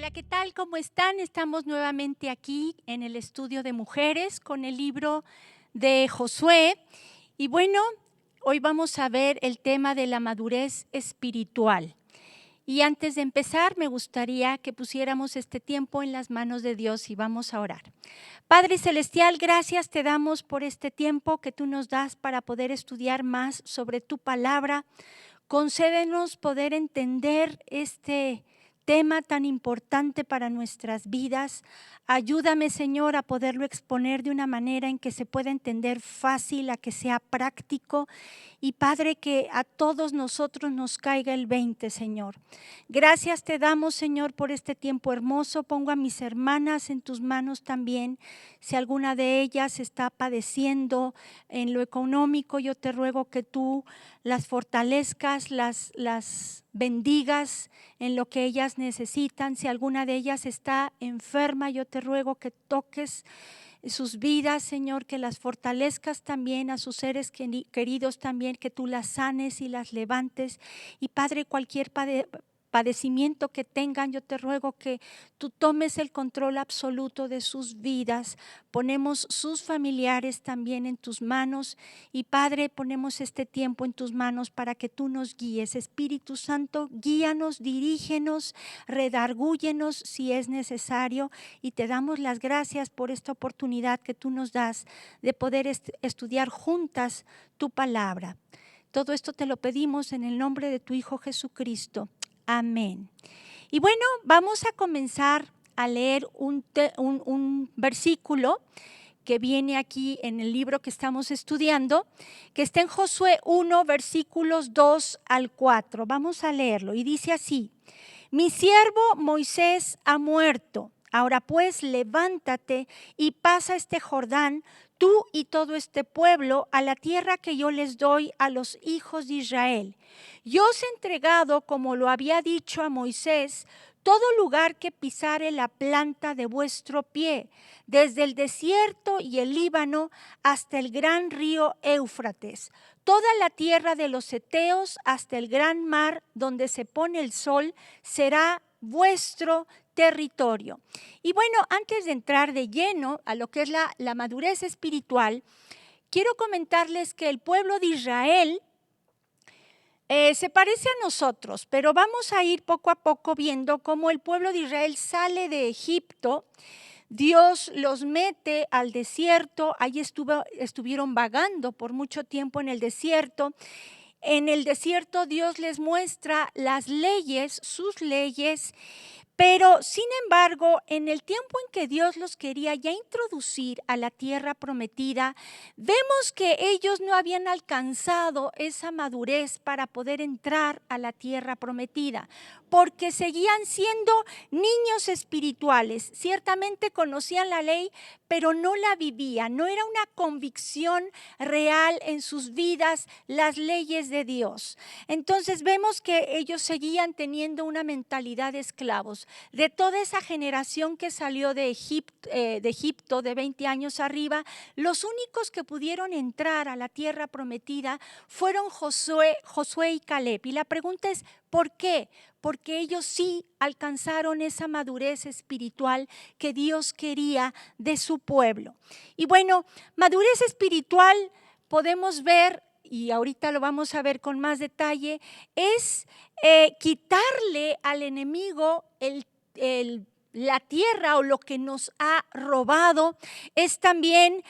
Hola, ¿qué tal? ¿Cómo están? Estamos nuevamente aquí en el estudio de mujeres con el libro de Josué. Y bueno, hoy vamos a ver el tema de la madurez espiritual. Y antes de empezar, me gustaría que pusiéramos este tiempo en las manos de Dios y vamos a orar. Padre Celestial, gracias te damos por este tiempo que tú nos das para poder estudiar más sobre tu palabra. Concédenos poder entender este tema tan importante para nuestras vidas. Ayúdame, Señor, a poderlo exponer de una manera en que se pueda entender fácil, a que sea práctico. Y Padre, que a todos nosotros nos caiga el 20, Señor. Gracias te damos, Señor, por este tiempo hermoso. Pongo a mis hermanas en tus manos también. Si alguna de ellas está padeciendo en lo económico, yo te ruego que tú las fortalezcas, las bendigas en lo que ellas necesitan. Si alguna de ellas está enferma, yo te ruego que toques sus vidas, Señor, que las fortalezcas también, a sus seres queridos también, que tú las sanes y las levantes. Y Padre, cualquier padecimiento que tengan, yo te ruego que tú tomes el control absoluto de sus vidas. Ponemos sus familiares también en tus manos y Padre, ponemos este tiempo en tus manos para que tú nos guíes. Espíritu Santo, guíanos, dirígenos, redargúyenos si es necesario y te damos las gracias por esta oportunidad que tú nos das de poder estudiar juntas tu palabra. Todo esto te lo pedimos en el nombre de tu Hijo Jesucristo. Amén. Y bueno, vamos a comenzar a leer un versículo que viene aquí en el libro que estamos estudiando, que está en Josué 1, versículos 2 al 4. Vamos a leerlo y dice así: Mi siervo Moisés ha muerto. Ahora pues levántate y pasa este Jordán, tú y todo este pueblo, a la tierra que yo les doy a los hijos de Israel. Yo os he entregado, como lo había dicho a Moisés, todo lugar que pisare la planta de vuestro pie, desde el desierto y el Líbano hasta el gran río Éufrates, toda la tierra de los heteos hasta el gran mar donde se pone el sol, será vuestro territorio. Y bueno, antes de entrar de lleno a lo que es la madurez espiritual, quiero comentarles que el pueblo de Israel se parece a nosotros, pero vamos a ir poco a poco viendo cómo el pueblo de Israel sale de Egipto. Dios los mete al desierto, ahí estuvieron vagando por mucho tiempo en el desierto. En el desierto Dios les muestra las leyes, sus leyes. Pero, sin embargo, en el tiempo en que Dios los quería ya introducir a la tierra prometida, vemos que ellos no habían alcanzado esa madurez para poder entrar a la tierra prometida, porque seguían siendo niños espirituales. Ciertamente conocían la ley, pero no la vivían. No era una convicción real en sus vidas las leyes de Dios. Entonces vemos que ellos seguían teniendo una mentalidad de esclavos. De toda esa generación que salió de Egipto de 20 años arriba, los únicos que pudieron entrar a la tierra prometida fueron Josué y Caleb. Y la pregunta es, ¿por qué? Porque ellos sí alcanzaron esa madurez espiritual que Dios quería de su pueblo. Y bueno, madurez espiritual podemos ver, y ahorita lo vamos a ver con más detalle, es quitarle al enemigo la tierra o lo que nos ha robado. Es también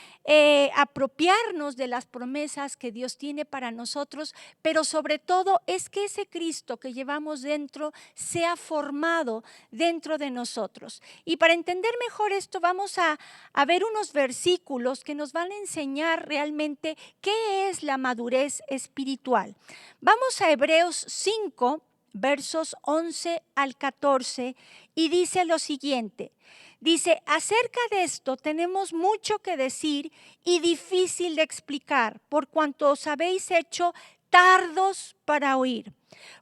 apropiarnos de las promesas que Dios tiene para nosotros, pero sobre todo es que ese Cristo que llevamos dentro sea formado dentro de nosotros. Y para entender mejor esto vamos a ver unos versículos que nos van a enseñar realmente qué es la madurez espiritual. Vamos a Hebreos 5, versos 11 al 14, y dice lo siguiente. Dice, acerca de esto tenemos mucho que decir y difícil de explicar, por cuanto os habéis hecho tardos para oír.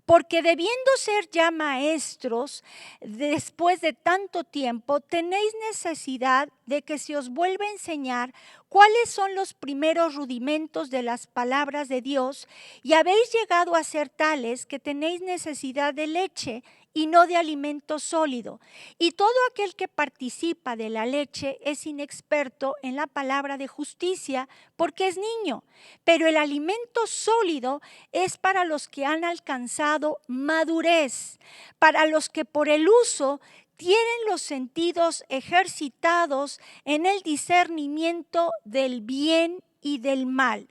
Porque debiendo ser ya maestros, después de tanto tiempo, tenéis necesidad de que se os vuelva a enseñar cuáles son los primeros rudimentos de las palabras de Dios, y habéis llegado a ser tales que tenéis necesidad de leche y no de alimento sólido. Y todo aquel que participa de la leche es inexperto en la palabra de justicia porque es niño. Pero el alimento sólido es para los que han alcanzado madurez, para los que por el uso tienen los sentidos ejercitados en el discernimiento del bien y del mal.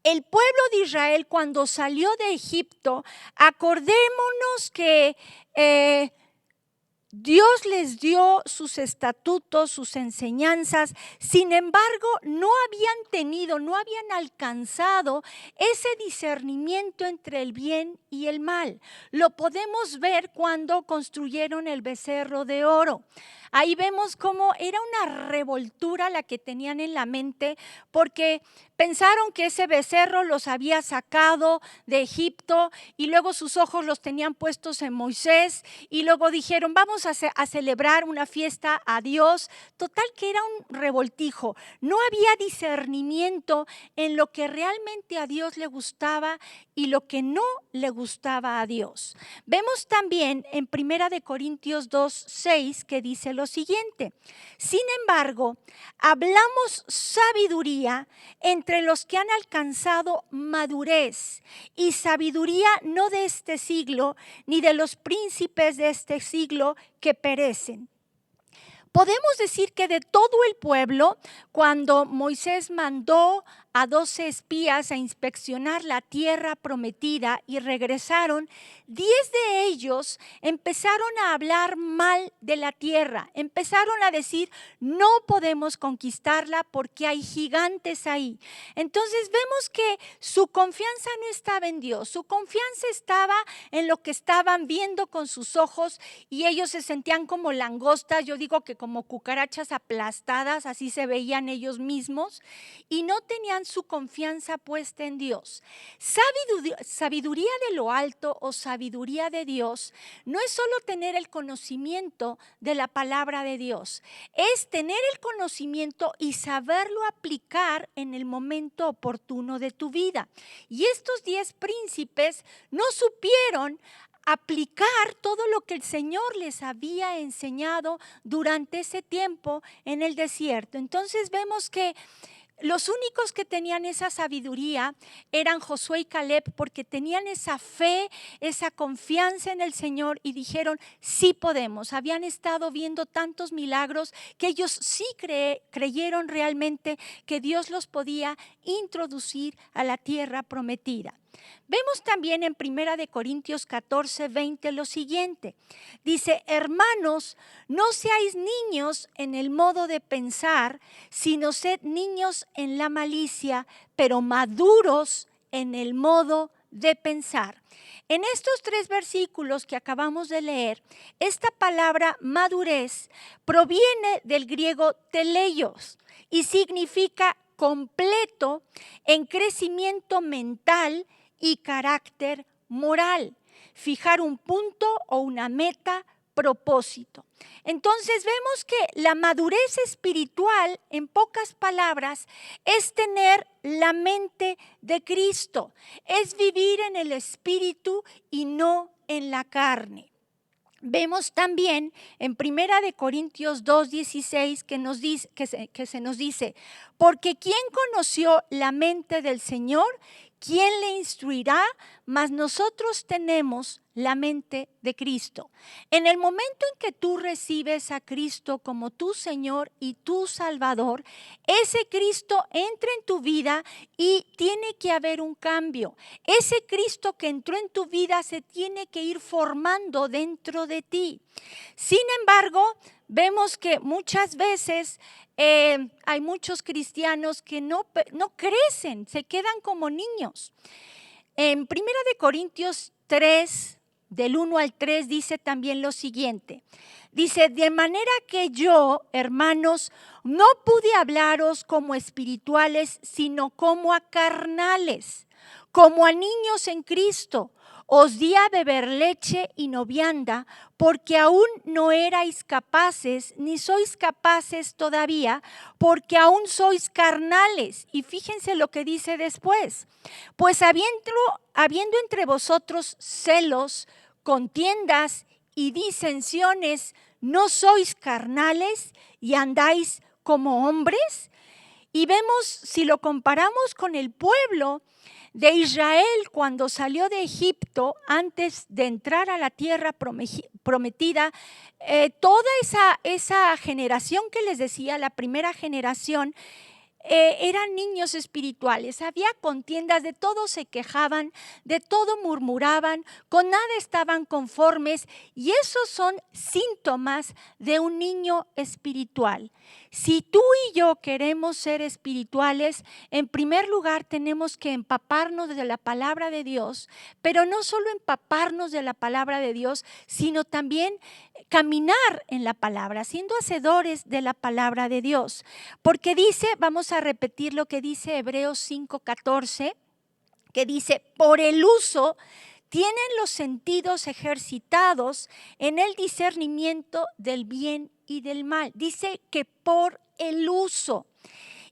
El pueblo de Israel, cuando salió de Egipto, acordémonos que Dios les dio sus estatutos, sus enseñanzas. Sin embargo, no habían alcanzado ese discernimiento entre el bien y el mal. Lo podemos ver cuando construyeron el becerro de oro. Ahí vemos cómo era una revoltura la que tenían en la mente, porque pensaron que ese becerro los había sacado de Egipto y luego sus ojos los tenían puestos en Moisés y luego dijeron, vamos a celebrar una fiesta a Dios. Total que era un revoltijo. No había discernimiento en lo que realmente a Dios le gustaba y lo que no le gustaba a Dios. Vemos también en 1 Corintios 2:6 que dice lo siguiente: sin embargo, hablamos sabiduría entre los que han alcanzado madurez, y sabiduría no de este siglo, ni de los príncipes de este siglo que perecen. Podemos decir que de todo el pueblo, cuando Moisés mandó a 12 espías a inspeccionar la tierra prometida y regresaron, 10 de ellos empezaron a hablar mal de la tierra. Empezaron a decir, no podemos conquistarla porque hay gigantes ahí. Entonces vemos que su confianza no estaba en Dios, su confianza estaba en lo que estaban viendo con sus ojos y ellos se sentían como langostas, yo digo que como cucarachas aplastadas, así se veían ellos mismos y no tenían su confianza puesta en Dios. Sabiduría de lo alto o sabiduría de Dios no es solo tener el conocimiento de la palabra de Dios, es tener el conocimiento y saberlo aplicar en el momento oportuno de tu vida. Y estos 10 príncipes no supieron aplicar todo lo que el Señor les había enseñado durante ese tiempo en el desierto. Entonces vemos que los únicos que tenían esa sabiduría eran Josué y Caleb, porque tenían esa fe, esa confianza en el Señor y dijeron, sí podemos. Habían estado viendo tantos milagros que ellos sí creyeron realmente que Dios los podía introducir a la tierra prometida. Vemos también en 1 Corintios 14:20 lo siguiente. Dice, hermanos, no seáis niños en el modo de pensar, sino sed niños en la malicia, pero maduros en el modo de pensar. En estos 3 versículos que acabamos de leer, esta palabra madurez proviene del griego teleios y significa completo en crecimiento mental y carácter moral, fijar un punto o una meta, propósito. Entonces vemos que la madurez espiritual, en pocas palabras, es tener la mente de Cristo, es vivir en el espíritu y no en la carne. Vemos también en 1 Corintios 2:16 que se nos dice, porque ¿quién conoció la mente del Señor? ¿Quién le instruirá? Mas nosotros tenemos la mente de Cristo. En el momento en que tú recibes a Cristo como tu Señor y tu Salvador, ese Cristo entra en tu vida y tiene que haber un cambio. Ese Cristo que entró en tu vida se tiene que ir formando dentro de ti. Sin embargo, vemos que muchas veces hay muchos cristianos que no crecen, se quedan como niños. En 1 Corintios 3, del 1 al 3, dice también lo siguiente. Dice, de manera que yo, hermanos, no pude hablaros como espirituales, sino como a carnales, como a niños en Cristo. Os di a beber leche y no vianda, porque aún no erais capaces, ni sois capaces todavía, porque aún sois carnales. Y fíjense lo que dice después. Pues habiendo entre vosotros celos, contiendas y disensiones, ¿no sois carnales y andáis como hombres? Y vemos, si lo comparamos con el pueblo de Israel cuando salió de Egipto, antes de entrar a la tierra prometida, toda esa generación que les decía, la primera generación, eran niños espirituales, había contiendas, de todo se quejaban, de todo murmuraban, con nada estaban conformes, y esos son síntomas de un niño espiritual. Si tú y yo queremos ser espirituales, en primer lugar tenemos que empaparnos de la palabra de Dios, pero no solo empaparnos de la palabra de Dios, sino también caminar en la palabra, siendo hacedores de la palabra de Dios. Porque dice, vamos a repetir lo que dice Hebreos 5:14, que dice, por el uso tienen los sentidos ejercitados en el discernimiento del bien y del mal. Dice que por el uso.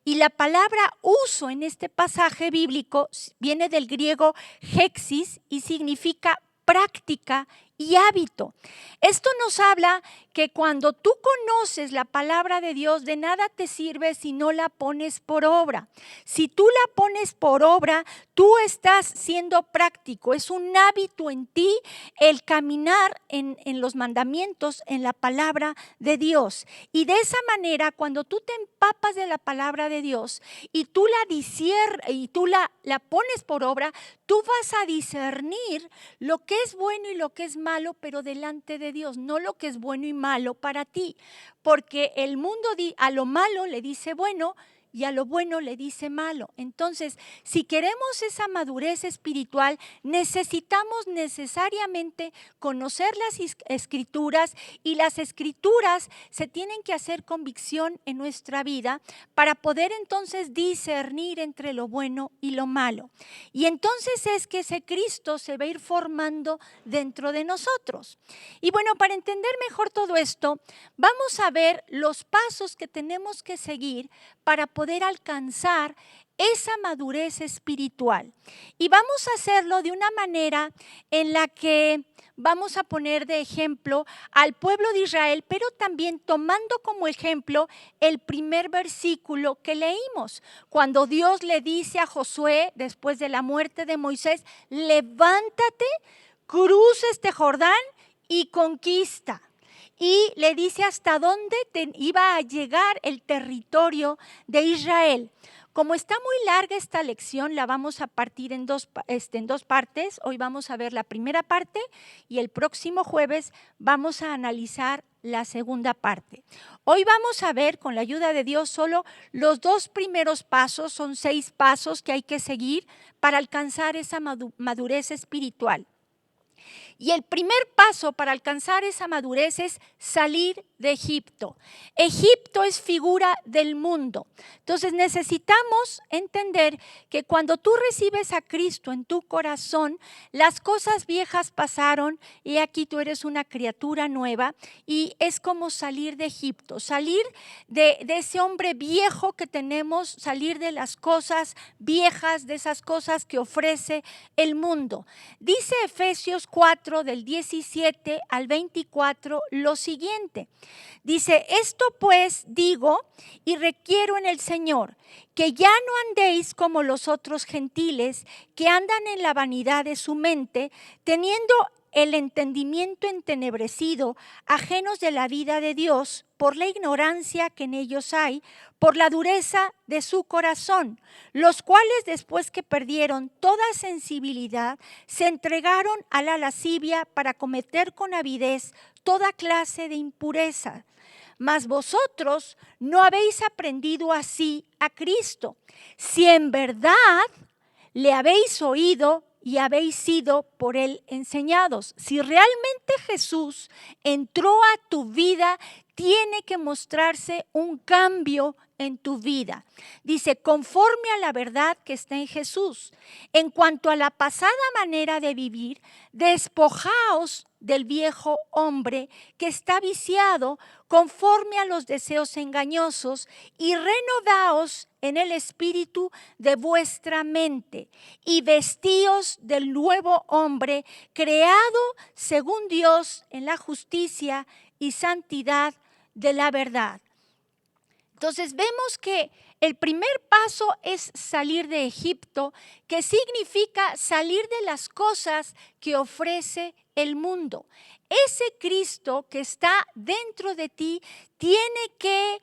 Y la palabra uso en este pasaje bíblico viene del griego hexis y significa práctica y hábito. Esto nos habla que cuando tú conoces la palabra de Dios, de nada te sirve si no la pones por obra. Si tú la pones por obra, tú estás siendo práctico. Es un hábito en ti el caminar en los mandamientos, en la palabra de Dios. Y de esa manera, cuando tú te empapas de la palabra de Dios y tú la pones por obra, tú vas a discernir lo que es bueno y lo que es malo, pero delante de Dios, no lo que es bueno y malo para ti, porque el mundo a lo malo le dice bueno y a lo bueno le dice malo. Entonces, si queremos esa madurez espiritual, necesitamos necesariamente conocer las escrituras, y las escrituras se tienen que hacer convicción en nuestra vida para poder entonces discernir entre lo bueno y lo malo. Y entonces es que ese Cristo se va a ir formando dentro de nosotros. Y bueno, para entender mejor todo esto, vamos a ver los pasos que tenemos que seguir para poder alcanzar esa madurez espiritual. Y vamos a hacerlo de una manera en la que vamos a poner de ejemplo al pueblo de Israel, pero también tomando como ejemplo el primer versículo que leímos, cuando Dios le dice a Josué, después de la muerte de Moisés, levántate, cruza este Jordán y conquista. Y le dice hasta dónde iba a llegar el territorio de Israel. Como está muy larga esta lección, la vamos a partir en dos partes. Hoy vamos a ver la primera parte y el próximo jueves vamos a analizar la segunda parte. Hoy vamos a ver, con la ayuda de Dios, solo los 2 primeros pasos. Son 6 pasos que hay que seguir para alcanzar esa madurez espiritual. Y el primer paso para alcanzar esa madurez es salir de Egipto. Egipto es figura del mundo. Entonces necesitamos entender que cuando tú recibes a Cristo en tu corazón, las cosas viejas pasaron y aquí tú eres una criatura nueva, y es como salir de Egipto, salir de ese hombre viejo que tenemos, salir de las cosas viejas, de esas cosas que ofrece el mundo. Dice Efesios 4, del 17 al 24, lo siguiente. Dice, esto pues digo y requiero en el Señor, que ya no andéis como los otros gentiles que andan en la vanidad de su mente, teniendo el entendimiento entenebrecido, ajenos de la vida de Dios, por la ignorancia que en ellos hay, por la dureza de su corazón, los cuales después que perdieron toda sensibilidad, se entregaron a la lascivia para cometer con avidez toda clase de impureza. Mas vosotros no habéis aprendido así a Cristo, si en verdad le habéis oído y habéis sido por él enseñados. Si realmente Jesús entró a tu vida, tiene que mostrarse un cambio en tu vida. Dice, conforme a la verdad que está en Jesús. En cuanto a la pasada manera de vivir, despojaos del viejo hombre que está viciado conforme a los deseos engañosos y renovaos en el espíritu de vuestra mente y vestíos del nuevo hombre creado según Dios en la justicia y santidad de la verdad. Entonces vemos que el primer paso es salir de Egipto, que significa salir de las cosas que ofrece el mundo. Ese Cristo que está dentro de ti tiene que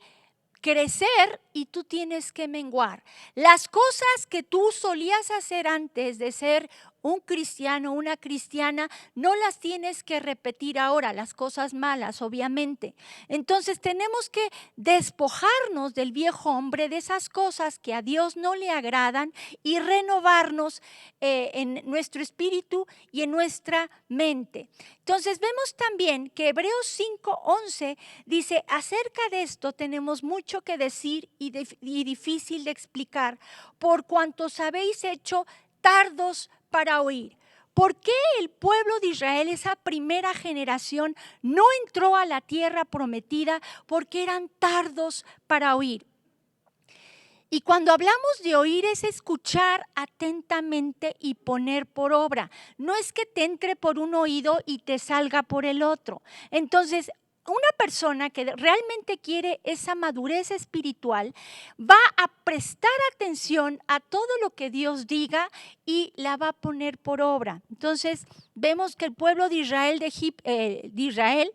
crecer y tú tienes que menguar. Las cosas que tú solías hacer antes de ser un cristiano, una cristiana, no las tienes que repetir ahora, las cosas malas, obviamente. Entonces tenemos que despojarnos del viejo hombre, de esas cosas que a Dios no le agradan y renovarnos en nuestro espíritu y en nuestra mente. Entonces vemos también que Hebreos 5:11 dice, acerca de esto tenemos mucho que decir y difícil de explicar, por cuantos habéis hecho tardos para oír. ¿Por qué el pueblo de Israel, esa primera generación, no entró a la tierra prometida? Porque eran tardos para oír. Y cuando hablamos de oír es escuchar atentamente y poner por obra. No es que te entre por un oído y te salga por el otro. Entonces, una persona que realmente quiere esa madurez espiritual va a prestar atención a todo lo que Dios diga y la va a poner por obra. Entonces, vemos que el pueblo de Israel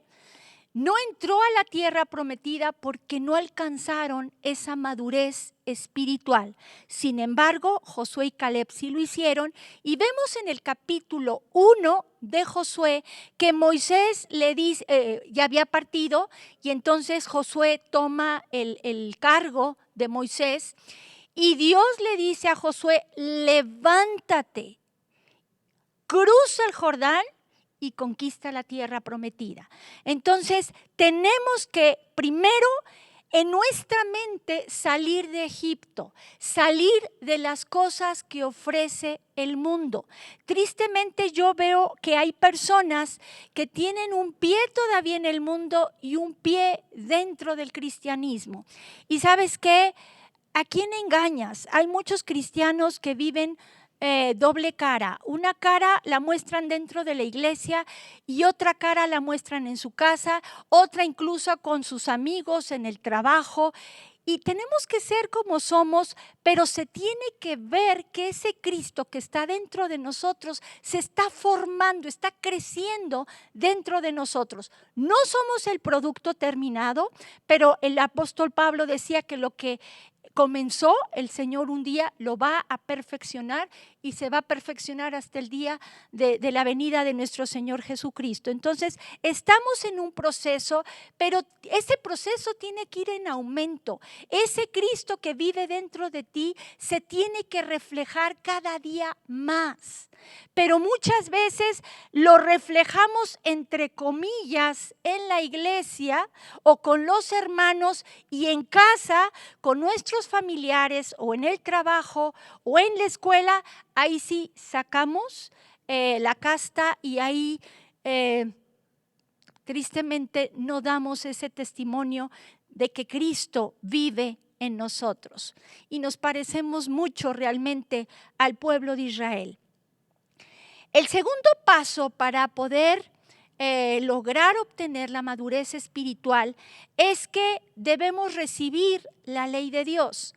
no entró a la tierra prometida porque no alcanzaron esa madurez espiritual. Sin embargo, Josué y Caleb sí lo hicieron y vemos en el capítulo 1 de Josué que Moisés le dice, ya había partido y entonces Josué toma el cargo de Moisés y Dios le dice a Josué, levántate, cruza el Jordán y conquista la tierra prometida. Entonces, tenemos que primero en nuestra mente salir de Egipto, salir de las cosas que ofrece el mundo. Tristemente yo veo que hay personas que tienen un pie todavía en el mundo y un pie dentro del cristianismo. ¿Y sabes qué? ¿A quién engañas? Hay muchos cristianos que viven doble cara. Una cara la muestran dentro de la iglesia y otra cara la muestran en su casa, otra incluso con sus amigos en el trabajo. Y tenemos que ser como somos, pero se tiene que ver que ese Cristo que está dentro de nosotros se está formando, está creciendo dentro de nosotros. No somos el producto terminado, pero el apóstol Pablo decía que lo que comenzó, el Señor un día lo va a perfeccionar y se va a perfeccionar hasta el día de la venida de nuestro Señor Jesucristo. Entonces, estamos en un proceso, pero ese proceso tiene que ir en aumento. Ese Cristo que vive dentro de ti se tiene que reflejar cada día más. Pero muchas veces lo reflejamos entre comillas en la iglesia o con los hermanos y en casa con nuestros familiares o en el trabajo o en la escuela. Ahí sí sacamos la casta y ahí tristemente no damos ese testimonio de que Cristo vive en nosotros y nos parecemos mucho realmente al pueblo de Israel. El segundo paso para poder lograr obtener la madurez espiritual es que debemos recibir la ley de Dios.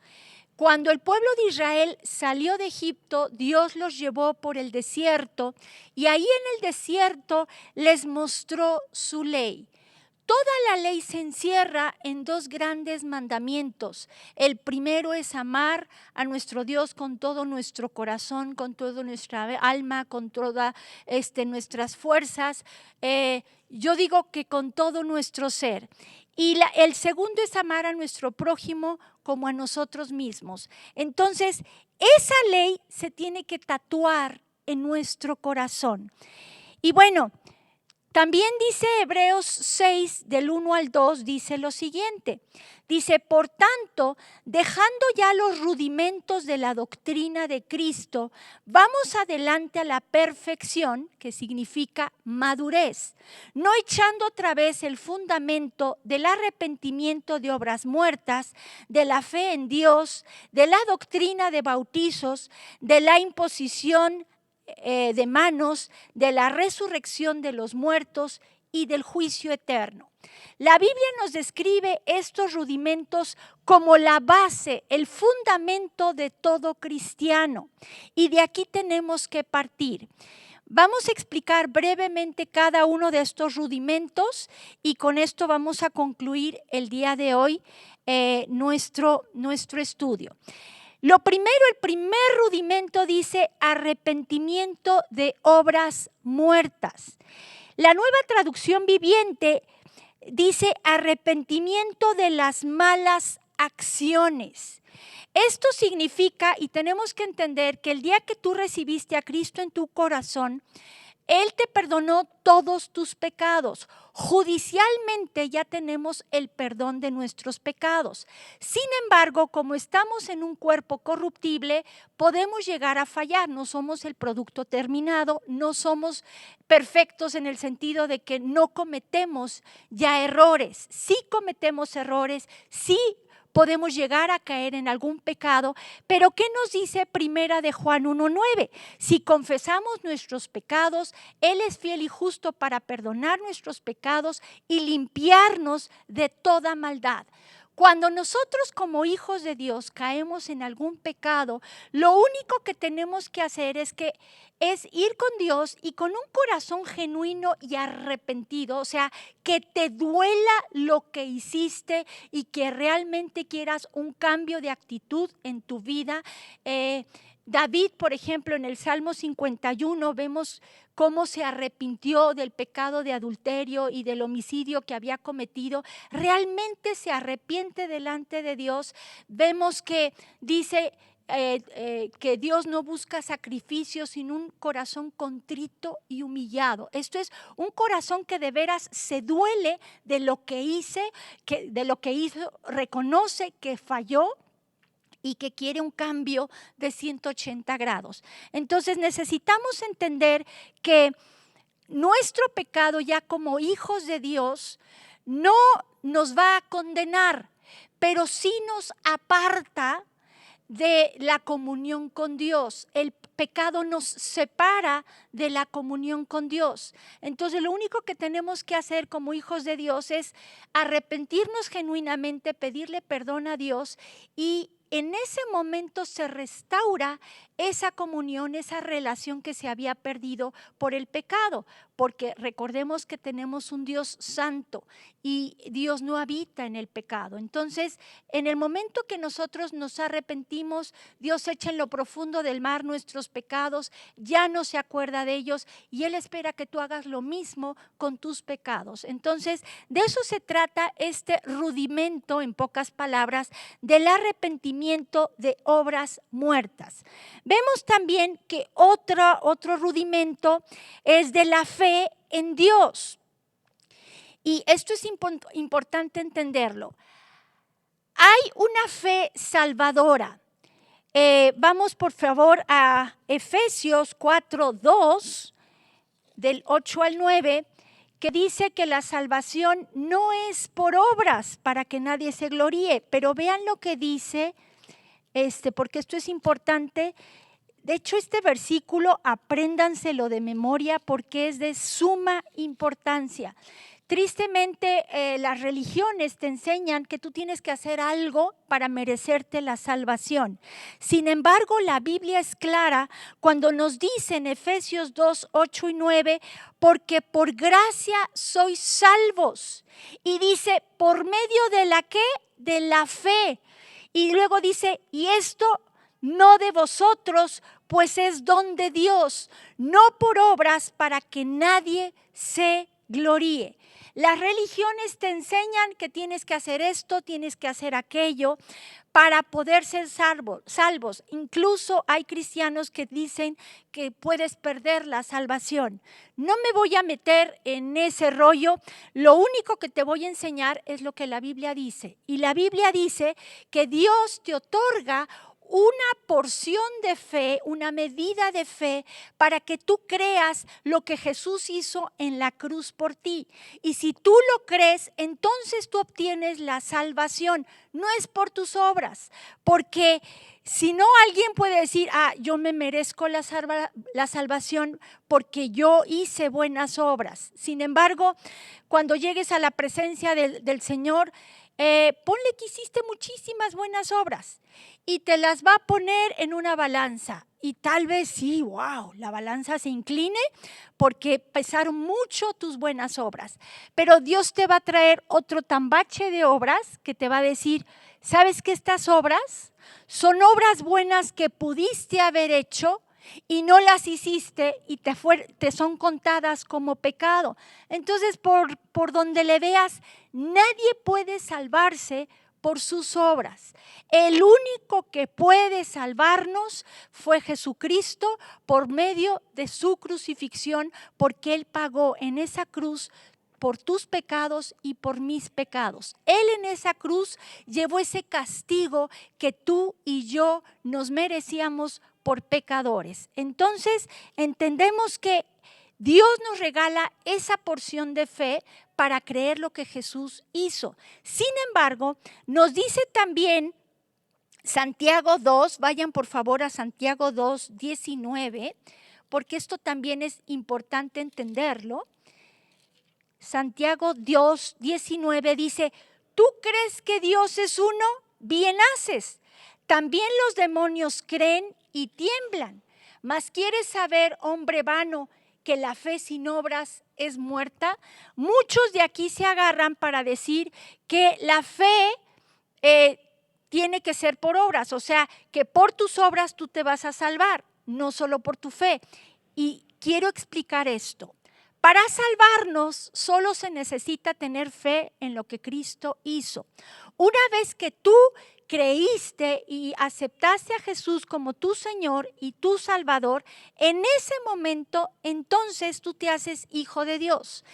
Cuando el pueblo de Israel salió de Egipto, Dios los llevó por el desierto y ahí en el desierto les mostró su ley. Toda la ley se encierra en dos grandes mandamientos. El primero es amar a nuestro Dios con todo nuestro corazón, con toda nuestra alma, con todas nuestras fuerzas. Yo digo que con todo nuestro ser. Y el segundo es amar a nuestro prójimo como a nosotros mismos. Entonces, esa ley se tiene que tatuar en nuestro corazón. Y bueno, También dice Hebreos 6, del 1 al 2, dice lo siguiente. Dice, por tanto, dejando ya los rudimentos de la doctrina de Cristo, vamos adelante a la perfección, que significa madurez, no echando otra vez el fundamento del arrepentimiento de obras muertas, de la fe en Dios, de la doctrina de bautizos, de la imposición de manos, de la resurrección de los muertos y del juicio eterno. La Biblia nos describe estos rudimentos como la base, el fundamento de todo cristiano. Y de aquí tenemos que partir. Vamos a explicar brevemente cada uno de estos rudimentos y con esto vamos a concluir el día de hoy nuestro estudio. Lo primero, el primer rudimento dice arrepentimiento de obras muertas. La Nueva Traducción Viviente dice arrepentimiento de las malas acciones. Esto significa, y tenemos que entender, que el día que tú recibiste a Cristo en tu corazón, Él te perdonó todos tus pecados. Judicialmente ya tenemos el perdón de nuestros pecados. Sin embargo, como estamos en un cuerpo corruptible, podemos llegar a fallar. No somos el producto terminado, no somos perfectos en el sentido de que no cometemos ya errores. Sí cometemos errores, sí podemos llegar a caer en algún pecado, pero ¿qué nos dice Primera de Juan 1:9? Si confesamos nuestros pecados, Él es fiel y justo para perdonar nuestros pecados y limpiarnos de toda maldad. Cuando nosotros como hijos de Dios caemos en algún pecado, lo único que tenemos que hacer es ir con Dios y con un corazón genuino y arrepentido, o sea, que te duela lo que hiciste y que realmente quieras un cambio de actitud en tu vida. David, por ejemplo, en el Salmo 51 vemos cómo se arrepintió del pecado de adulterio y del homicidio que había cometido. Realmente se arrepiente delante de Dios. Vemos que dice que Dios no busca sacrificios, sino un corazón contrito y humillado. Esto es un corazón que de veras se duele de lo que hizo, reconoce que falló y que quiere un cambio de 180 grados. Entonces necesitamos entender que nuestro pecado ya como hijos de Dios no nos va a condenar, pero sí nos aparta de la comunión con Dios. El pecado nos separa de la comunión con Dios. Entonces lo único que tenemos que hacer como hijos de Dios es arrepentirnos genuinamente, pedirle perdón a Dios y en ese momento se restaura esa comunión, esa relación que se había perdido por el pecado, porque recordemos que tenemos un Dios santo y Dios no habita en el pecado. Entonces, en el momento que nosotros nos arrepentimos, Dios echa en lo profundo del mar nuestros pecados, ya no se acuerda de ellos y Él espera que tú hagas lo mismo con tus pecados. Entonces, de eso se trata este rudimento, en pocas palabras, del arrepentimiento de obras muertas. Vemos también que otro rudimento es de la fe en Dios. Y esto es importante entenderlo. Hay una fe salvadora. Vamos por favor a Efesios 4:2, del 8 al 9, que dice que la salvación no es por obras para que nadie se gloríe. Pero vean lo que dice, porque esto es importante. De hecho, este versículo apréndanselo de memoria porque es de suma importancia. Tristemente, las religiones te enseñan que tú tienes que hacer algo para merecerte la salvación. Sin embargo, la Biblia es clara cuando nos dice en Efesios 2, 8 y 9, porque por gracia sois salvos. Y dice, ¿por medio de la qué? De la fe. Y luego dice, y esto no de vosotros, pues es don de Dios, no por obras para que nadie se gloríe. Las religiones te enseñan que tienes que hacer esto, tienes que hacer aquello, para poder ser salvos. Incluso hay cristianos que dicen que puedes perder la salvación. No me voy a meter en ese rollo. Lo único que te voy a enseñar es lo que la Biblia dice. Y la Biblia dice que Dios te otorga una porción de fe, una medida de fe para que tú creas lo que Jesús hizo en la cruz por ti. Y si tú lo crees, entonces tú obtienes la salvación. No es por tus obras, porque si no, alguien puede decir, yo me merezco la salvación porque yo hice buenas obras. Sin embargo, cuando llegues a la presencia del Señor, ponle que hiciste muchísimas buenas obras y te las va a poner en una balanza. Y tal vez sí, wow, la balanza se incline porque pesaron mucho tus buenas obras. Pero Dios te va a traer otro tambache de obras que te va a decir, ¿sabes que estas obras son obras buenas que pudiste haber hecho y no las hiciste y te son contadas como pecado? Entonces, por donde le veas, nadie puede salvarse por sus obras. El único que puede salvarnos fue Jesucristo por medio de su crucifixión, porque Él pagó en esa cruz por tus pecados y por mis pecados. Él en esa cruz llevó ese castigo que tú y yo nos merecíamos por pecadores. Entonces, entendemos que Dios nos regala esa porción de fe para creer lo que Jesús hizo. Sin embargo, nos dice también Santiago 2, vayan por favor a Santiago 2, 19, porque esto también es importante entenderlo. Santiago 2, 19 dice, ¿tú crees que Dios es uno? Bien haces. También los demonios creen y tiemblan. Mas ¿quieres saber, hombre vano, que la fe sin obras es muerta? Muchos de aquí se agarran para decir que la fe tiene que ser por obras, o sea, que por tus obras tú te vas a salvar, no solo por tu fe. Y quiero explicar esto. Para salvarnos solo se necesita tener fe en lo que Cristo hizo. Una vez que tú creíste y aceptaste a Jesús como tu Señor y tu Salvador, en ese momento entonces tú te haces hijo de Dios.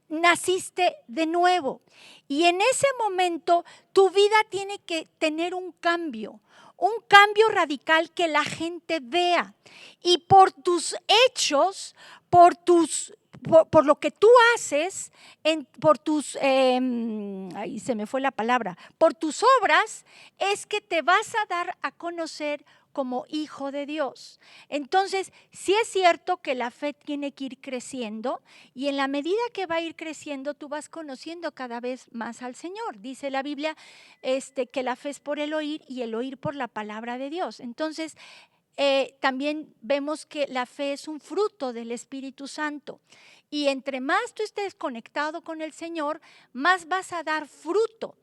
Naciste de nuevo y en ese momento tu vida tiene que tener un cambio radical que la gente vea, y por tus hechos, por lo que tú haces, ahí se me fue la palabra, por tus obras, es que te vas a dar a conocer como hijo de Dios. Entonces, sí es cierto que la fe tiene que ir creciendo, y en la medida que va a ir creciendo, tú vas conociendo cada vez más al Señor. Dice la Biblia que la fe es por el oír y el oír por la palabra de Dios. Entonces, también vemos que la fe es un fruto del Espíritu Santo. Y entre más tú estés conectado con el Señor, más vas a dar fruto.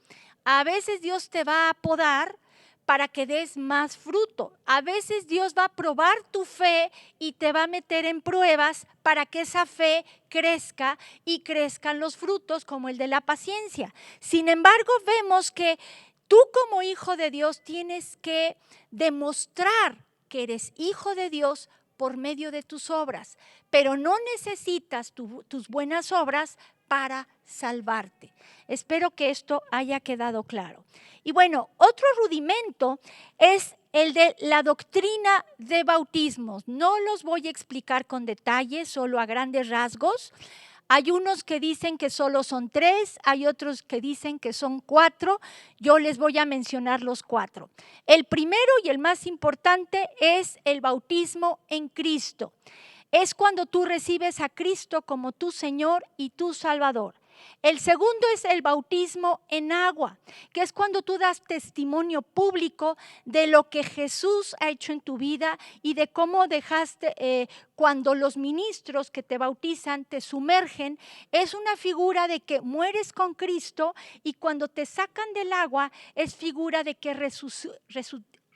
A veces Dios te va a podar para que des más fruto. A veces Dios va a probar tu fe y te va a meter en pruebas para que esa fe crezca y crezcan los frutos como el de la paciencia. Sin embargo, vemos que tú como hijo de Dios tienes que demostrar que eres hijo de Dios por medio de tus obras, pero no necesitas tus buenas obras para salvarte. Espero que esto haya quedado claro. Y bueno, otro rudimento es el de la doctrina de bautismos. No los voy a explicar con detalle, solo a grandes rasgos. Hay unos que dicen que solo son 3, hay otros que dicen que son 4. Yo les voy a mencionar los 4. El primero y el más importante es el bautismo en Cristo. Es cuando tú recibes a Cristo como tu Señor y tu Salvador. El segundo es el bautismo en agua, que es cuando tú das testimonio público de lo que Jesús ha hecho en tu vida y de cómo dejaste, cuando los ministros que te bautizan te sumergen, es una figura de que mueres con Cristo, y cuando te sacan del agua es figura de que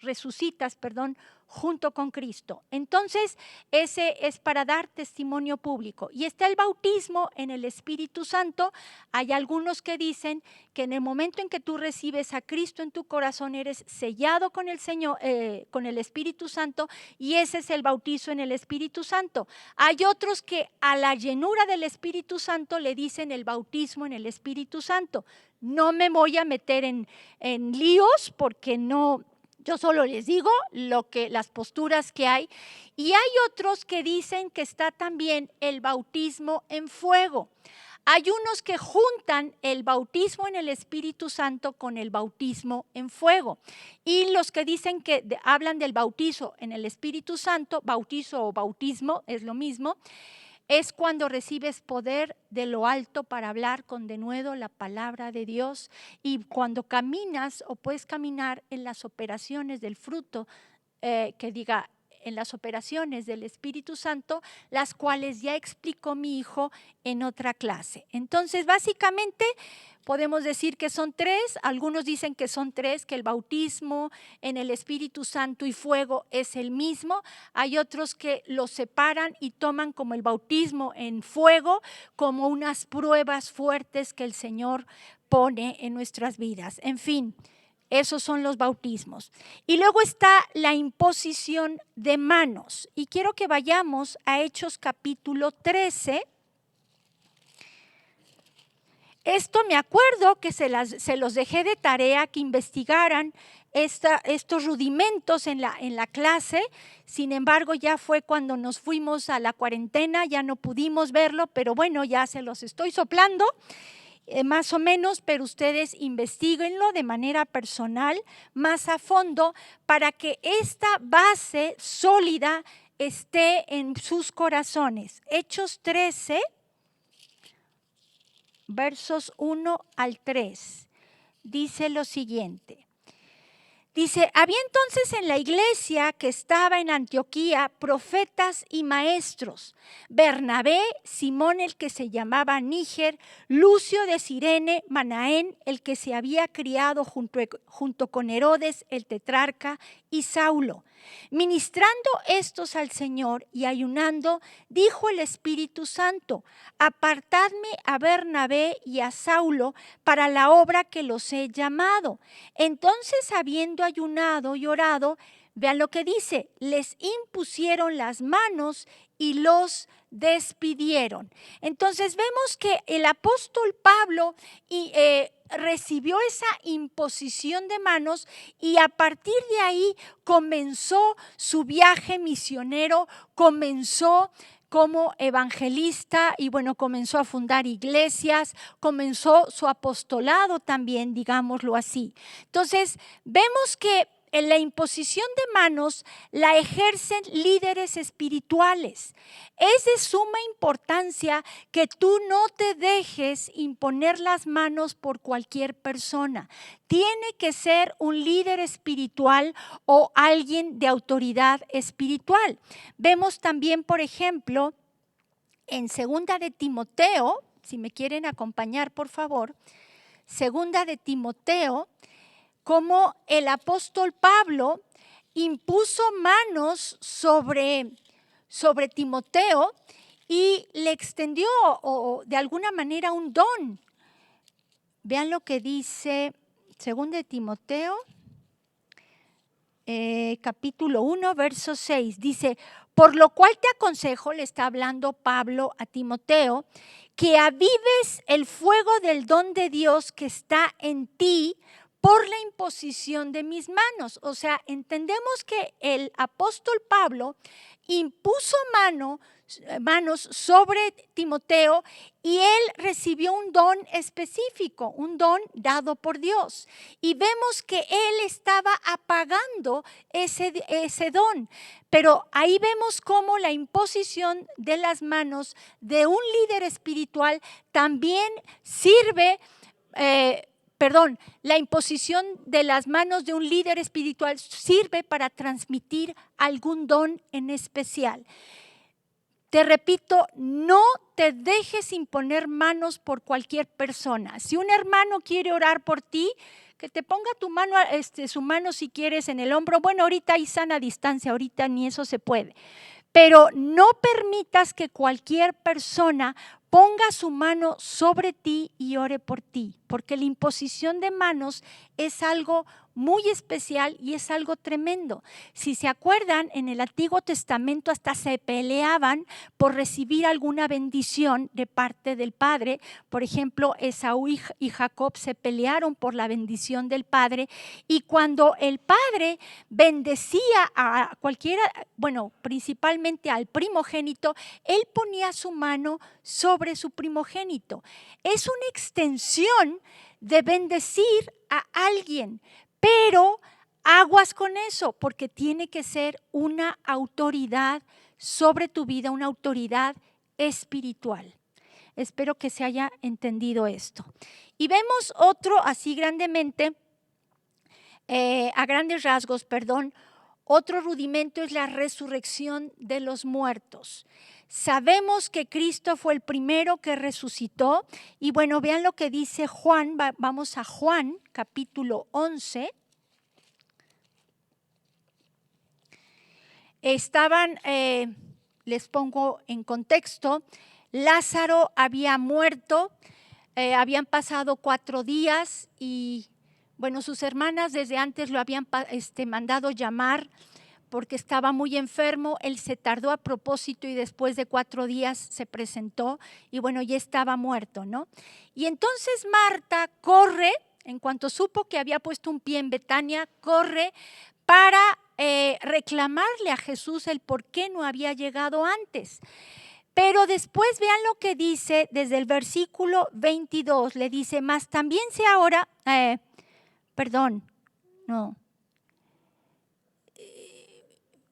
resucitas, junto con Cristo. Entonces, ese es para dar testimonio público. Y está el bautismo en el Espíritu Santo. Hay algunos que dicen que en el momento en que tú recibes a Cristo en tu corazón, eres sellado con el Señor, con el Espíritu Santo, y ese es el bautizo en el Espíritu Santo. Hay otros que a la llenura del Espíritu Santo le dicen el bautismo en el Espíritu Santo. No me voy a meter en líos porque no. Yo solo les digo las posturas que hay, y hay otros que dicen que está también el bautismo en fuego. Hay unos que juntan el bautismo en el Espíritu Santo con el bautismo en fuego. Y los que dicen que hablan del bautizo en el Espíritu Santo, bautizo o bautismo es lo mismo, es cuando recibes poder de lo alto para hablar con denuedo la palabra de Dios, y cuando caminas o puedes caminar en las operaciones del fruto, en las operaciones del Espíritu Santo, las cuales ya explicó mi hijo en otra clase. Entonces, básicamente, podemos decir que son tres. Algunos dicen que son tres, que el bautismo en el Espíritu Santo y fuego es el mismo. Hay otros que lo separan y toman como el bautismo en fuego, como unas pruebas fuertes que el Señor pone en nuestras vidas. En fin, esos son los bautismos. Y luego está la imposición de manos. Y quiero que vayamos a Hechos capítulo 13. Esto me acuerdo que se los dejé de tarea que investigaran estos rudimentos en la clase. Sin embargo, ya fue cuando nos fuimos a la cuarentena, ya no pudimos verlo, pero bueno, ya se los estoy soplando. Más o menos, pero ustedes investiguenlo de manera personal, más a fondo, para que esta base sólida esté en sus corazones. Hechos 13, versos 1 al 3, dice lo siguiente. Dice, había entonces en la iglesia que estaba en Antioquía profetas y maestros: Bernabé, Simón el que se llamaba Níger, Lucio de Cirene, Manaén el que se había criado junto con Herodes el tetrarca, y Saulo. Ministrando estos al Señor y ayunando, dijo el Espíritu Santo: apartadme a Bernabé y a Saulo para la obra que los he llamado. Entonces, habiendo ayunado y orado, vean lo que dice, les impusieron las manos y los despidieron. Entonces vemos que el apóstol Pablo recibió esa imposición de manos, y a partir de ahí comenzó su viaje misionero, comenzó como evangelista y bueno, comenzó a fundar iglesias, comenzó su apostolado también, digámoslo así. Entonces, vemos que en la imposición de manos la ejercen líderes espirituales. Es de suma importancia que tú no te dejes imponer las manos por cualquier persona. Tiene que ser un líder espiritual o alguien de autoridad espiritual. Vemos también, por ejemplo, en 2 de Timoteo, si me quieren acompañar, por favor, 2 de Timoteo, como el apóstol Pablo impuso manos sobre Timoteo y le extendió de alguna manera un don. Vean lo que dice 2 de Timoteo, capítulo 1, verso 6. Dice, por lo cual te aconsejo, le está hablando Pablo a Timoteo, que avives el fuego del don de Dios que está en ti por la imposición de mis manos. O sea, entendemos que el apóstol Pablo impuso manos sobre Timoteo, y él recibió un don específico, un don dado por Dios. Y vemos que él estaba apagando ese don. Pero ahí vemos cómo la imposición de las manos de un líder espiritual también sirve. La imposición de las manos de un líder espiritual sirve para transmitir algún don en especial. Te repito, no te dejes imponer manos por cualquier persona. Si un hermano quiere orar por ti, que te ponga tu mano, su mano si quieres en el hombro. Bueno, ahorita hay sana distancia, ahorita ni eso se puede. Pero no permitas que cualquier persona ponga su mano sobre ti y ore por ti, porque la imposición de manos es algo muy especial y es algo tremendo. Si se acuerdan, en el Antiguo Testamento hasta se peleaban por recibir alguna bendición de parte del Padre. Por ejemplo, Esaú y Jacob se pelearon por la bendición del Padre, y cuando el Padre bendecía a cualquiera, bueno, principalmente al primogénito, él ponía su mano sobre su primogénito. Es una extensión de bendecir a alguien, pero aguas con eso, porque tiene que ser una autoridad sobre tu vida, una autoridad espiritual. Espero que se haya entendido esto. Y vemos otro así grandemente, a grandes rasgos, perdón. Otro rudimento es la resurrección de los muertos. Sabemos que Cristo fue el primero que resucitó. Y bueno, vean lo que dice Juan. Vamos a Juan, capítulo 11. Les pongo en contexto, Lázaro había muerto, habían pasado 4 días y bueno, sus hermanas desde antes lo habían mandado llamar porque estaba muy enfermo. Él se tardó a propósito y después de 4 días se presentó y bueno, ya estaba muerto, ¿no? Y entonces Marta corre, en cuanto supo que había puesto un pie en Betania, corre para reclamarle a Jesús el por qué no había llegado antes. Pero después vean lo que dice desde el versículo 22, le dice, mas también sé ahora,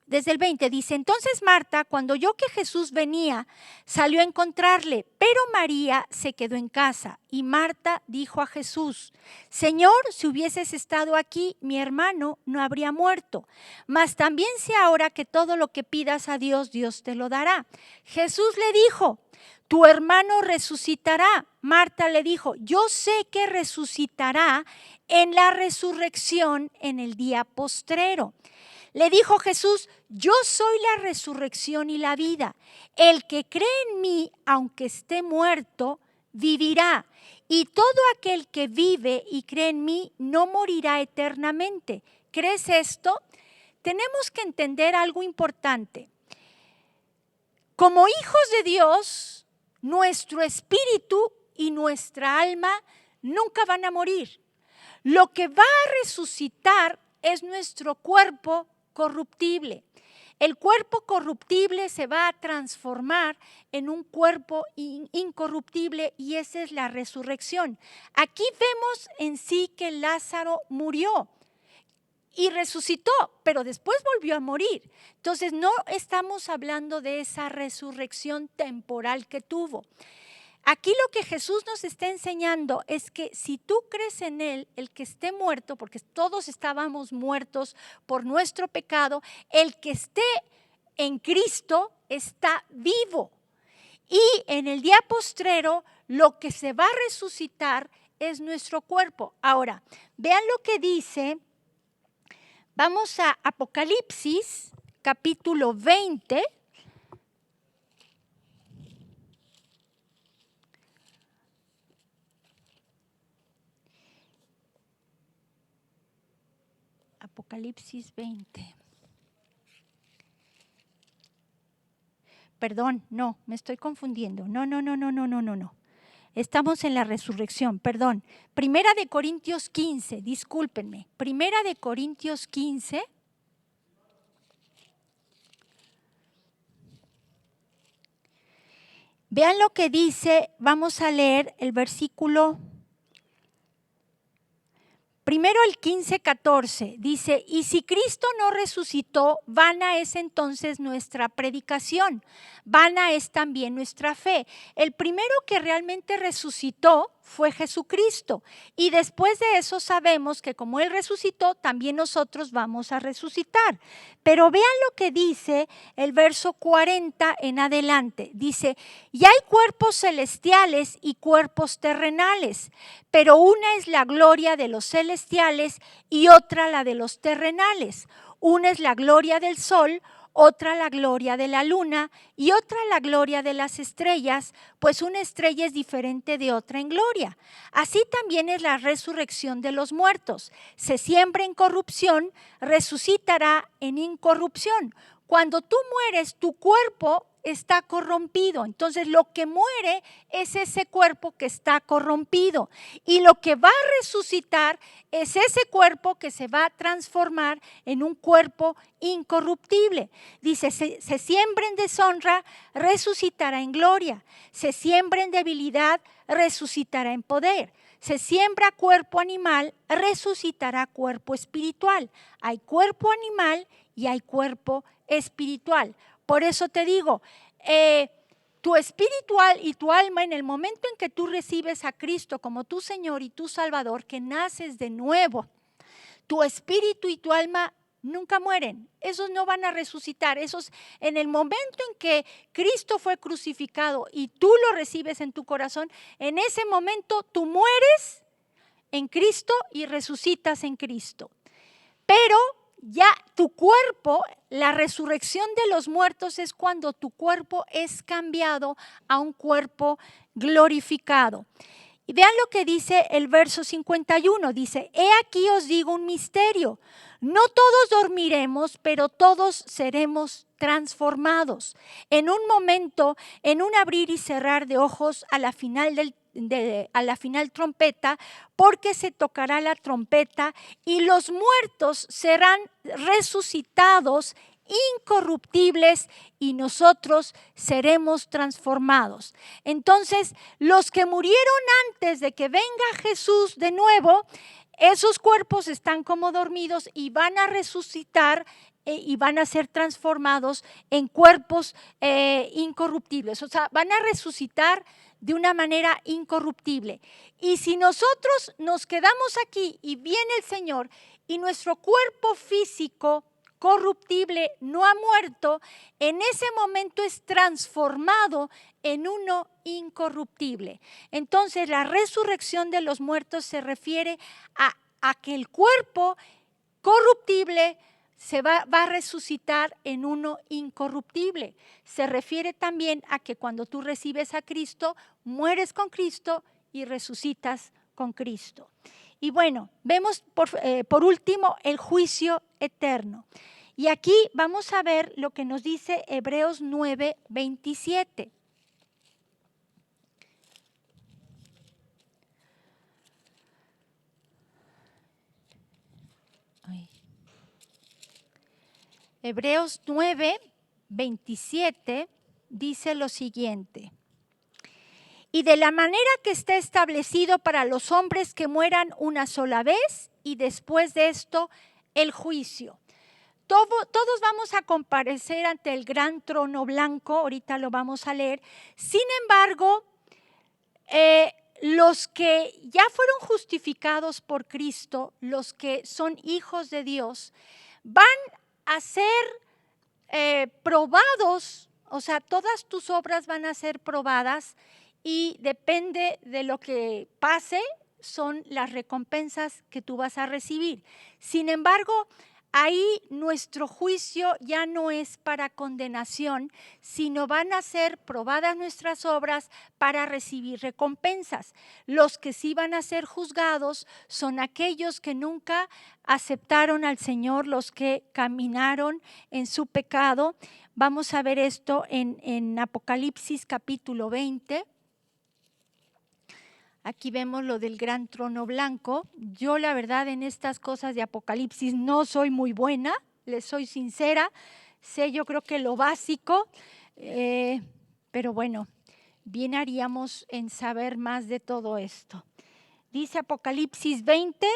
desde el 20 dice, entonces Marta, cuando oyó que Jesús venía, salió a encontrarle, pero María se quedó en casa. Y Marta dijo a Jesús, Señor, si hubieses estado aquí, mi hermano no habría muerto. Mas también sé ahora que todo lo que pidas a Dios, Dios te lo dará. Jesús le dijo, tu hermano resucitará. Marta le dijo, yo sé que resucitará en la resurrección en el día postrero. Le dijo Jesús, yo soy la resurrección y la vida. El que cree en mí, aunque esté muerto, vivirá. Y todo aquel que vive y cree en mí no morirá eternamente. ¿Crees esto? Tenemos que entender algo importante. Como hijos de Dios, nuestro espíritu y nuestra alma nunca van a morir. Lo que va a resucitar es nuestro cuerpo corruptible. El cuerpo corruptible se va a transformar en un cuerpo incorruptible y esa es la resurrección. Aquí vemos en sí que Lázaro murió y resucitó, pero después volvió a morir. Entonces no estamos hablando de esa resurrección temporal que tuvo. Aquí lo que Jesús nos está enseñando es que si tú crees en Él, el que esté muerto, porque todos estábamos muertos por nuestro pecado, el que esté en Cristo está vivo. Y en el día postrero, lo que se va a resucitar es nuestro cuerpo. Ahora, vean lo que dice, vamos a Apocalipsis, capítulo 20. Apocalipsis 20. Perdón, no, me estoy confundiendo. No. Estamos en la resurrección, perdón. Primera de Corintios 15, discúlpenme. Primera de Corintios 15. Vean lo que dice, vamos a leer el versículo. Primero el 15:14 dice, y si Cristo no resucitó, vana es entonces nuestra predicación, vana es también nuestra fe. El primero que realmente resucitó fue Jesucristo. Y después de eso sabemos que como Él resucitó, también nosotros vamos a resucitar. Pero vean lo que dice el verso 40 en adelante. Dice, y hay cuerpos celestiales y cuerpos terrenales, pero una es la gloria de los celestiales y otra la de los terrenales. Una es la gloria del sol, otra la gloria de la luna y otra la gloria de las estrellas, pues una estrella es diferente de otra en gloria. Así también es la resurrección de los muertos. Se siembra en corrupción, resucitará en incorrupción. Cuando tú mueres, tu cuerpo está corrompido. Entonces lo que muere es ese cuerpo que está corrompido. Y lo que va a resucitar es ese cuerpo que se va a transformar en un cuerpo incorruptible. Dice, se siembra en deshonra, resucitará en gloria. Se siembra en debilidad, resucitará en poder. Se siembra cuerpo animal, resucitará cuerpo espiritual. Hay cuerpo animal y hay cuerpo espiritual. Por eso te digo, tu espiritual y tu alma, en el momento en que tú recibes a Cristo como tu Señor y tu Salvador, que naces de nuevo, tu espíritu y tu alma nunca mueren. Esos no van a resucitar. Esos, en el momento en que Cristo fue crucificado y tú lo recibes en tu corazón, en ese momento tú mueres en Cristo y resucitas en Cristo. Pero ya tu cuerpo, la resurrección de los muertos es cuando tu cuerpo es cambiado a un cuerpo glorificado. Y vean lo que dice el verso 51, dice, he aquí os digo un misterio, no todos dormiremos, pero todos seremos transformados. En un momento, en un abrir y cerrar de ojos a la final trompeta, porque se tocará la trompeta y los muertos serán resucitados incorruptibles y nosotros seremos transformados. Entonces, los que murieron antes de que venga Jesús de nuevo, esos cuerpos están como dormidos y van a resucitar y van a ser transformados en cuerpos incorruptibles. O sea, van a resucitar de una manera incorruptible. Y si nosotros nos quedamos aquí y viene el Señor y nuestro cuerpo físico corruptible no ha muerto, en ese momento es transformado en uno incorruptible. Entonces la resurrección de los muertos se refiere a que el cuerpo corruptible va a resucitar en uno incorruptible. Se refiere también a que cuando tú recibes a Cristo, mueres con Cristo y resucitas con Cristo. Y bueno, vemos por último el juicio eterno. Y aquí vamos a ver lo que nos dice Hebreos 9:27. Hebreos 9:27 dice lo siguiente. Y de la manera que está establecido para los hombres que mueran una sola vez y después de esto el juicio. Todos vamos a comparecer ante el gran trono blanco, ahorita lo vamos a leer. Sin embargo, los que ya fueron justificados por Cristo, los que son hijos de Dios, van a ser probados, o sea, todas tus obras van a ser probadas y depende de lo que pase, son las recompensas que tú vas a recibir. Sin embargo, ahí nuestro juicio ya no es para condenación, sino van a ser probadas nuestras obras para recibir recompensas. Los que sí van a ser juzgados son aquellos que nunca aceptaron al Señor, los que caminaron en su pecado. Vamos a ver esto en Apocalipsis capítulo 20. Aquí vemos lo del gran trono blanco. Yo la verdad en estas cosas de Apocalipsis no soy muy buena, les soy sincera. Sé yo creo que lo básico, pero bueno, bien haríamos en saber más de todo esto. Dice Apocalipsis 20,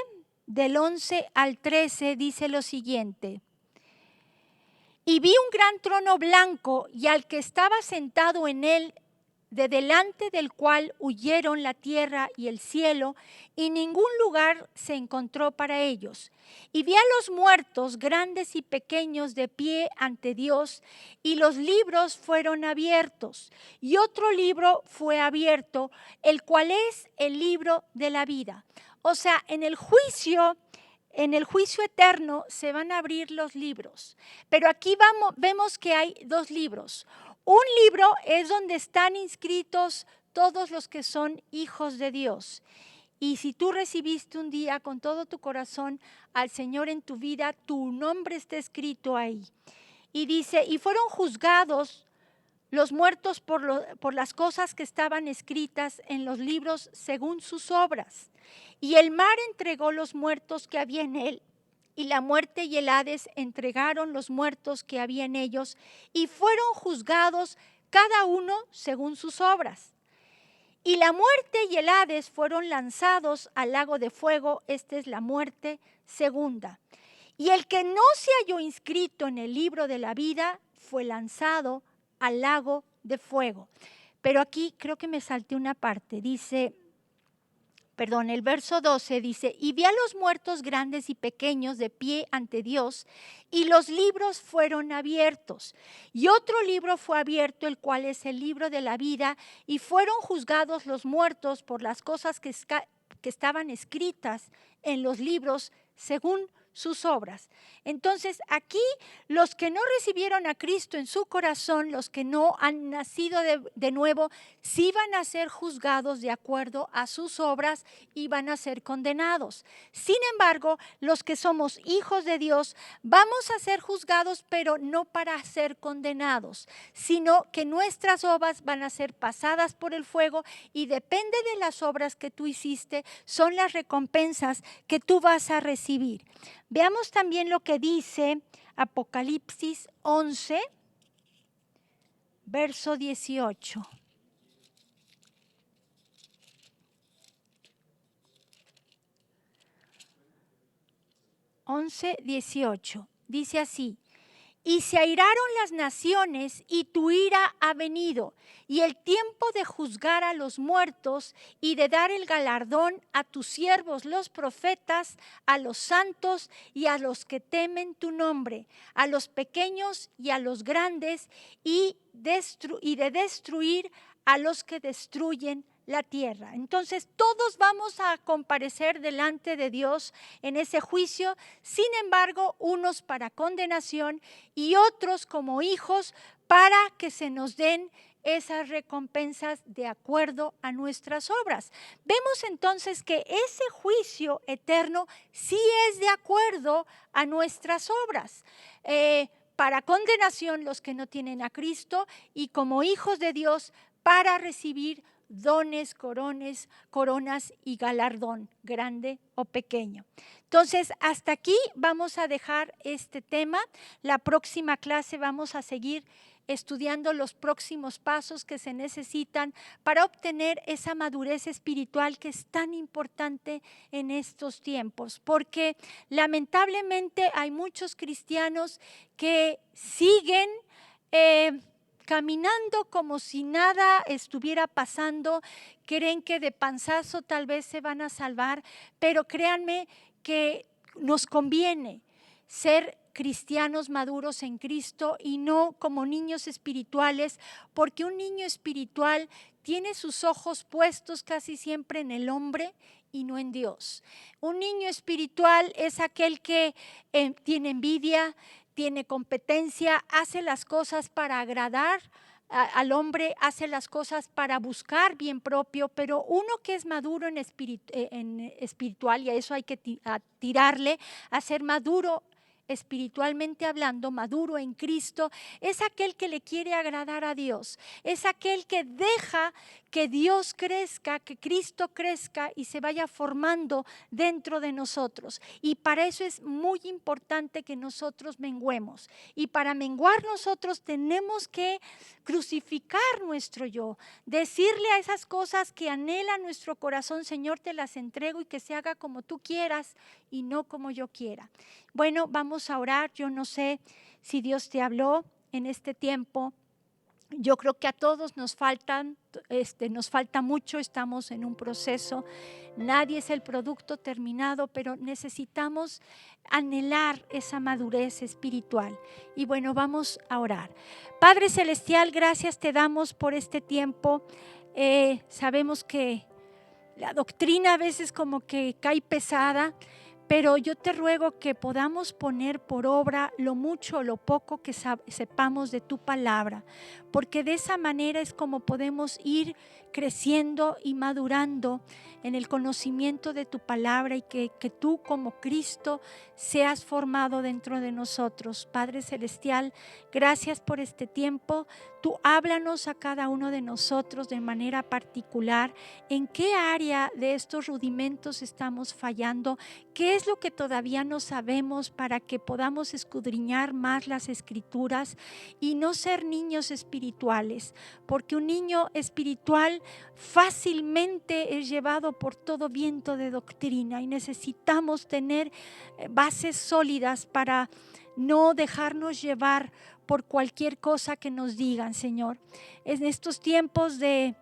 del 11 al 13, dice lo siguiente. Y vi un gran trono blanco y al que estaba sentado en él de delante del cual huyeron la tierra y el cielo, y ningún lugar se encontró para ellos. Y vi a los muertos, grandes y pequeños, de pie ante Dios, y los libros fueron abiertos. Y otro libro fue abierto, el cual es el libro de la vida. O sea, en el juicio eterno se van a abrir los libros. Pero aquí vemos que hay dos libros. Un libro es donde están inscritos todos los que son hijos de Dios. Y si tú recibiste un día con todo tu corazón al Señor en tu vida, tu nombre está escrito ahí. Y dice, y fueron juzgados los muertos por las cosas que estaban escritas en los libros según sus obras. Y el mar entregó los muertos que había en él. Y la muerte y el Hades entregaron los muertos que había en ellos, y fueron juzgados cada uno según sus obras. Y la muerte y el Hades fueron lanzados al lago de fuego. Esta es la muerte segunda. Y el que no se halló inscrito en el libro de la vida fue lanzado al lago de fuego. Pero aquí creo que me salté una parte. Dice, el verso 12 dice, y vi a los muertos grandes y pequeños de pie ante Dios, y los libros fueron abiertos. Y otro libro fue abierto, el cual es el libro de la vida, y fueron juzgados los muertos por las cosas que estaban escritas en los libros según sus obras. Entonces, aquí los que no recibieron a Cristo en su corazón, los que no han nacido de nuevo, sí van a ser juzgados de acuerdo a sus obras y van a ser condenados. Sin embargo, los que somos hijos de Dios, vamos a ser juzgados, pero no para ser condenados, sino que nuestras obras van a ser pasadas por el fuego, y depende de las obras que tú hiciste, son las recompensas que tú vas a recibir. Veamos también lo que dice Apocalipsis 11, verso 18. Dice así: y se airaron las naciones, y tu ira ha venido, y el tiempo de juzgar a los muertos y de dar el galardón a tus siervos los profetas, a los santos y a los que temen tu nombre, a los pequeños y a los grandes, y de destruir a los que destruyen la tierra. Entonces todos vamos a comparecer delante de Dios en ese juicio, sin embargo, unos para condenación y otros como hijos para que se nos den esas recompensas de acuerdo a nuestras obras. Vemos entonces que ese juicio eterno sí es de acuerdo a nuestras obras. Para condenación los que no tienen a Cristo, y como hijos de Dios para recibir dones, coronas y galardón, grande o pequeño. Entonces, hasta aquí vamos a dejar este tema. La próxima clase vamos a seguir estudiando los próximos pasos que se necesitan para obtener esa madurez espiritual que es tan importante en estos tiempos, porque lamentablemente hay muchos cristianos que siguen caminando como si nada estuviera pasando, creen que de panzazo tal vez se van a salvar, pero créanme que nos conviene ser cristianos maduros en Cristo y no como niños espirituales, porque un niño espiritual tiene sus ojos puestos casi siempre en el hombre y no en Dios. Un niño espiritual es aquel que tiene envidia, tiene competencia, hace las cosas para agradar al hombre, hace las cosas para buscar bien propio, pero uno que es maduro en espiritual, y a eso hay que tirarle, a ser maduro espiritualmente hablando, maduro en Cristo, es aquel que le quiere agradar a Dios, es aquel que deja que Dios crezca, que Cristo crezca y se vaya formando dentro de nosotros. Y para eso es muy importante que nosotros menguemos. Y para menguar nosotros tenemos que crucificar nuestro yo, decirle a esas cosas que anhela nuestro corazón: Señor, te las entrego y que se haga como tú quieras y no como yo quiera. Bueno, vamos a orar. Yo no sé si Dios te habló en este tiempo, Yo creo que a todos nos falta mucho, estamos en un proceso, nadie es el producto terminado, pero necesitamos anhelar esa madurez espiritual. Y bueno, vamos a orar. Padre Celestial, gracias te damos por este tiempo. Sabemos que la doctrina a veces como que cae pesada, pero yo te ruego que podamos poner por obra lo mucho o lo poco que sepamos de tu palabra, porque de esa manera es como podemos ir creciendo y madurando en el conocimiento de tu palabra y que tú como Cristo seas formado dentro de nosotros. Padre Celestial, gracias por este tiempo. Tú háblanos a cada uno de nosotros de manera particular. ¿En qué área de estos rudimentos estamos fallando? ¿Qué es lo que todavía no sabemos para que podamos escudriñar más las Escrituras y no ser niños espirituales? Porque un niño espiritual fácilmente es llevado por todo viento de doctrina y necesitamos tener bases sólidas para no dejarnos llevar por cualquier cosa que nos digan, Señor. En estos tiempos de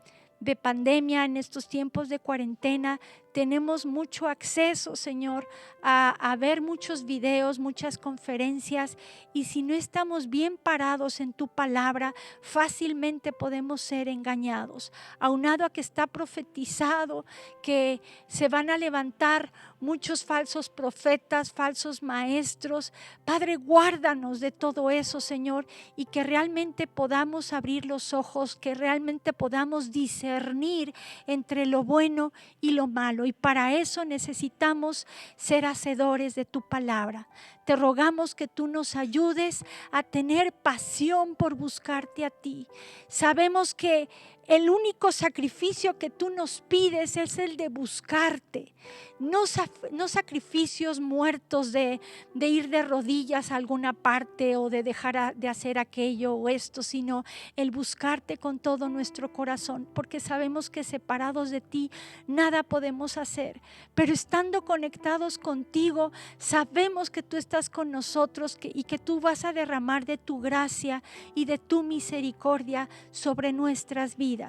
pandemia, en estos tiempos de cuarentena, tenemos mucho acceso, Señor, a ver muchos videos, muchas conferencias, y si no estamos bien parados en tu palabra, fácilmente podemos ser engañados. Aunado a que está profetizado que se van a levantar muchos falsos profetas, falsos maestros. Padre, guárdanos de todo eso, Señor, y que realmente podamos abrir los ojos, que realmente podamos discernir entre lo bueno y lo malo. Y para eso necesitamos ser hacedores de tu palabra. Te rogamos que tú nos ayudes a tener pasión por buscarte a ti. Sabemos que el único sacrificio que tú nos pides es el de buscarte. No sacrificios muertos de ir de rodillas a alguna parte o de dejar de hacer aquello o esto, sino el buscarte con todo nuestro corazón, porque sabemos que separados de ti nada podemos hacer, pero estando conectados contigo sabemos que tú estás con nosotros y que tú vas a derramar de tu gracia y de tu misericordia sobre nuestras vidas.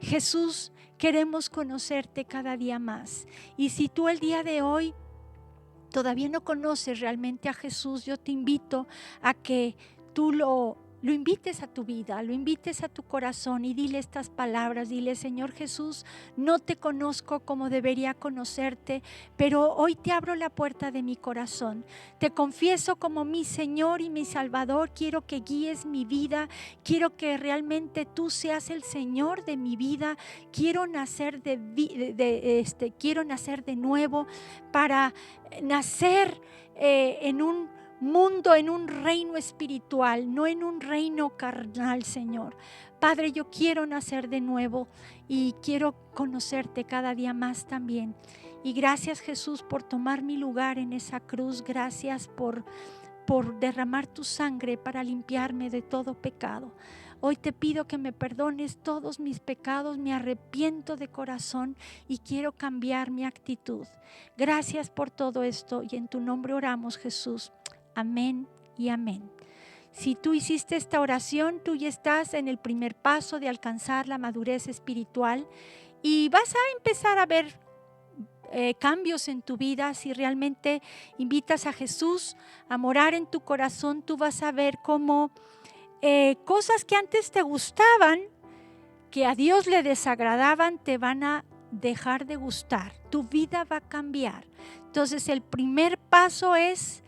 Jesús, queremos conocerte cada día más, y si tú el día de hoy todavía no conoces realmente a Jesús, yo te invito a que tú lo invites a tu vida, lo invites a tu corazón y dile estas palabras. Dile: Señor Jesús, no te conozco como debería conocerte, pero hoy te abro la puerta de mi corazón. Te confieso como mi Señor y mi Salvador. Quiero que guíes mi vida. Quiero que realmente tú seas el Señor de mi vida. Quiero nacer quiero nacer de nuevo para nacer en un mundo, en un reino espiritual, no en un reino carnal, Señor. Padre, yo quiero nacer de nuevo y quiero conocerte cada día más también. Y gracias, Jesús, por tomar mi lugar en esa cruz. Gracias por derramar tu sangre para limpiarme de todo pecado. Hoy te pido que me perdones todos mis pecados, me arrepiento de corazón y quiero cambiar mi actitud. Gracias por todo esto y en tu nombre oramos, Jesús. Amén y amén. Si tú hiciste esta oración, tú ya estás en el primer paso de alcanzar la madurez espiritual y vas a empezar a ver cambios en tu vida. Si realmente invitas a Jesús a morar en tu corazón, tú vas a ver cómo cosas que antes te gustaban, que a Dios le desagradaban, te van a dejar de gustar. Tu vida va a cambiar. Entonces el primer paso es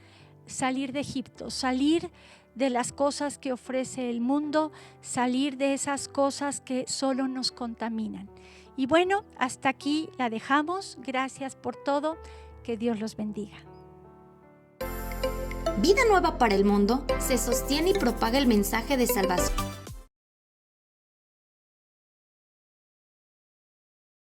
salir de Egipto, salir de las cosas que ofrece el mundo, salir de esas cosas que solo nos contaminan. Y bueno, hasta aquí la dejamos. Gracias por todo. Que Dios los bendiga. Vida Nueva para el Mundo se sostiene y propaga el mensaje de salvación